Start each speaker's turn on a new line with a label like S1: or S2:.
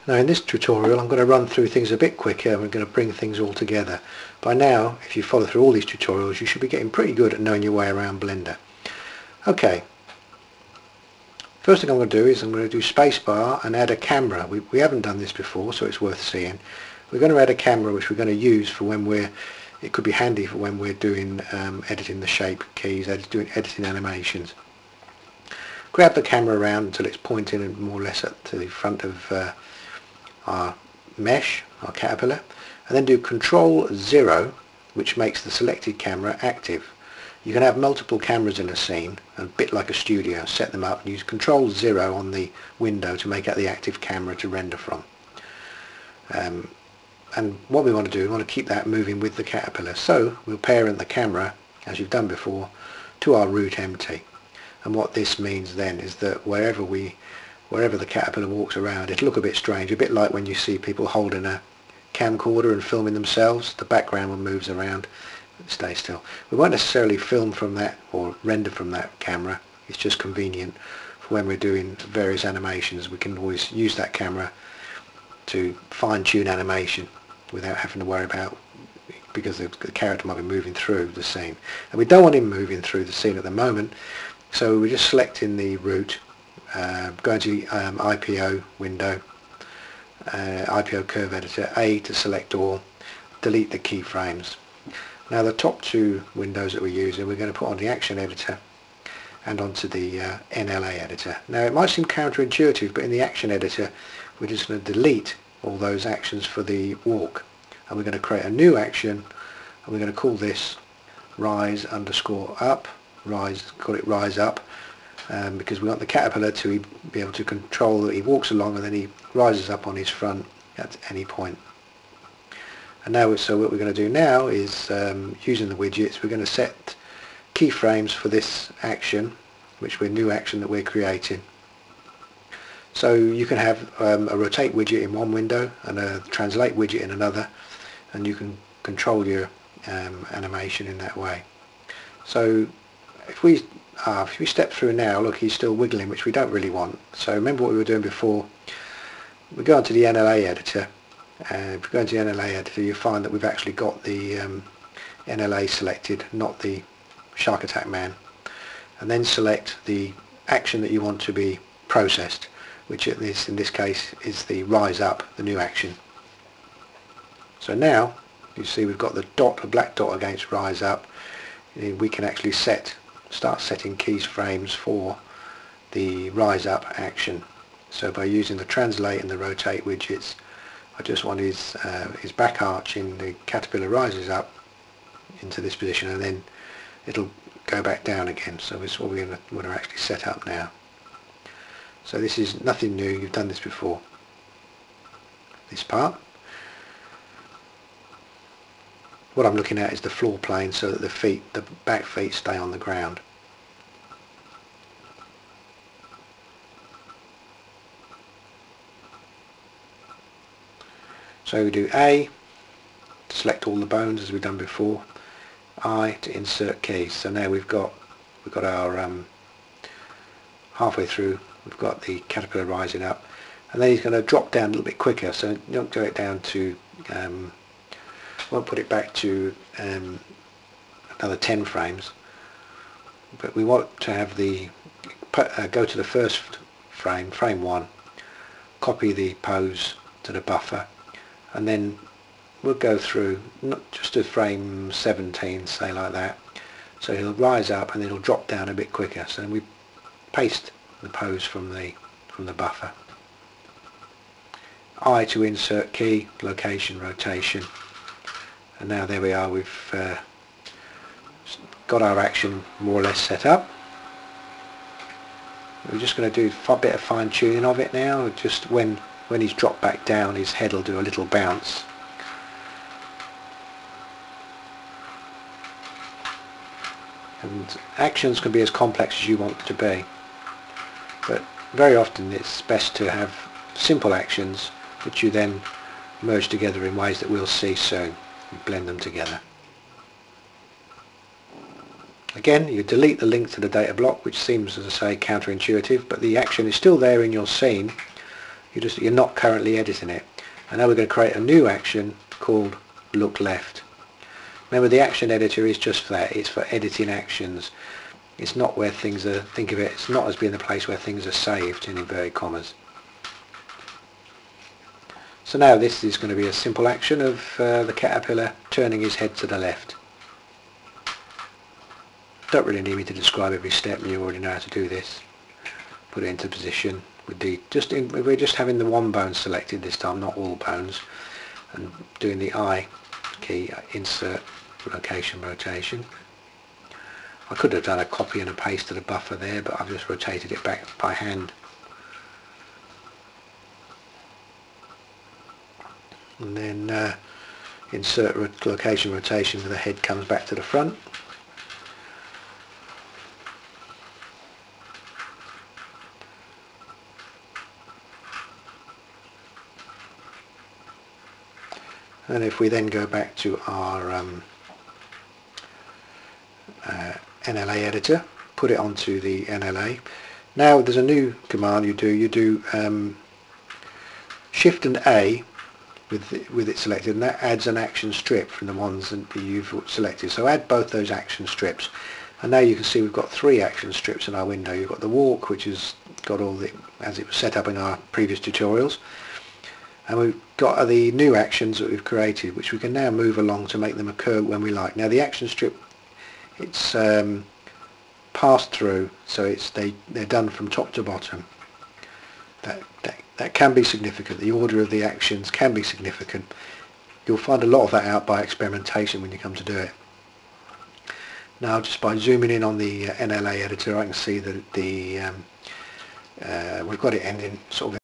S1: Now in this tutorial I'm going to run through things a bit quicker and we're going to bring things all together. By now, if you follow through all these tutorials, you should be getting pretty good at knowing your way around Blender. Okay, first thing I'm going to do is I'm going to do spacebar and add a camera. We haven't done this before, so it's worth seeing. We're going to add a camera which we're going to use for when it could be handy for when we're doing editing the shape keys, editing animations. Grab the camera around until it's pointing more or less up to the front of our mesh, our caterpillar, and then do Control 0, which makes the selected camera active. You can have multiple cameras in a scene, a bit like a studio, set them up and use Control 0 on the window to make out the active camera to render from. And what we want to do, we want to keep that moving with the caterpillar. So we'll parent the camera, as you've done before, to our root empty. And what this means then is that wherever the caterpillar walks around, it'll look a bit strange, a bit like when you see people holding a camcorder and filming themselves. The background moves around, stay still. We won't necessarily film from that or render from that camera. It's just convenient for when we're doing various animations. We can always use that camera to fine-tune animation without having to worry about, because the character might be moving through the scene. And we don't want him moving through the scene at the moment, so we're just selecting the root, going to the IPO window, IPO curve editor, A to select all, delete the keyframes. Now the top two windows that we're using, we're going to put on the action editor and onto the Nla Editor. Now it might seem counterintuitive, but in the action editor we're just going to delete all those actions for the walk, and we're going to create a new action, and we're going to call this rise underscore up, call it rise up, because we want the caterpillar to be able to control that he walks along and then he rises up on his front at any point. And now, so what we're going to do now is, using the widgets, we're going to set keyframes for this action, which we're new action that we're creating. So you can have a rotate widget in one window and a translate widget in another, and you can control your animation in that way. So if we step through now, look, he's still wiggling, which we don't really want. So remember what we were doing before. We go onto the Nla Editor, and if we go into the Nla Editor, you find that we've actually got the Nla selected, not the Shark Attack Man, and then select the action that you want to be processed, which in this case is the rise up, the new action. So now you see we've got the dot, a black dot against rise up. We can actually start setting keyframes for the rise up action. So by using the translate and the rotate widgets, I just want his back arching, the caterpillar rises up into this position and then it'll go back down again. So this is what we're going to actually set up now. So this is nothing new, you've done this before, this part. What I'm looking at is the floor plane so that the back feet stay on the ground. So we do A to select all the bones as we've done before, I to insert keys. So now we've got our halfway through, we've got the caterpillar rising up, and then he's going to drop down a little bit quicker. So you don't go it down to, won't put it back to another 10 frames, but we want to have the go to the first frame, frame 1, copy the pose to the buffer, and then we'll go through not just to frame 17, say like that. So he'll rise up and then he'll drop down a bit quicker. So then we paste the pose from the buffer. I to insert key, location, rotation, and now there we are. We've got our action more or less set up. We're just going to do a bit of fine tuning of it now. Just when he's dropped back down, his head will do a little bounce. And actions can be as complex as you want to be, but very often it's best to have simple actions which you then merge together in ways that we'll see soon and blend them together. Again, you delete the link to the data block, which seems, as I say, counterintuitive, but the action is still there in your scene. You're not currently editing it. And now we're going to create a new action called look left. Remember, the action editor is just for that. It's for editing actions. It's not where things are, think of it, it's not as being the place where things are saved in inverted commas. So now this is going to be a simple action of the caterpillar turning his head to the left. Don't really need me to describe every step, you already know how to do this. Put it into position with we're just having the one bone selected this time, not all bones, and doing the I key, insert, location, rotation. I could have done a copy and a paste of the buffer there, but I've just rotated it back by hand. And then insert location, rotation, where the head comes back to the front. And if we then go back to our Nla Editor, put it onto the NLA. Now there's a new command you do Shift and A with it selected, and that adds an action strip from the ones that you've selected. So add both those action strips, and now you can see we've got 3 action strips in our window. You've got the walk, which has got all the, as it was set up in our previous tutorials, and we've got the new actions that we've created, which we can now move along to make them occur when we like. Now the action strip, it's passed through, so they're done from top to bottom. That can be significant. The order of the actions can be significant. You'll find a lot of that out by experimentation when you come to do it. Now, just by zooming in on the NLA editor, I can see that we've got it ending sort of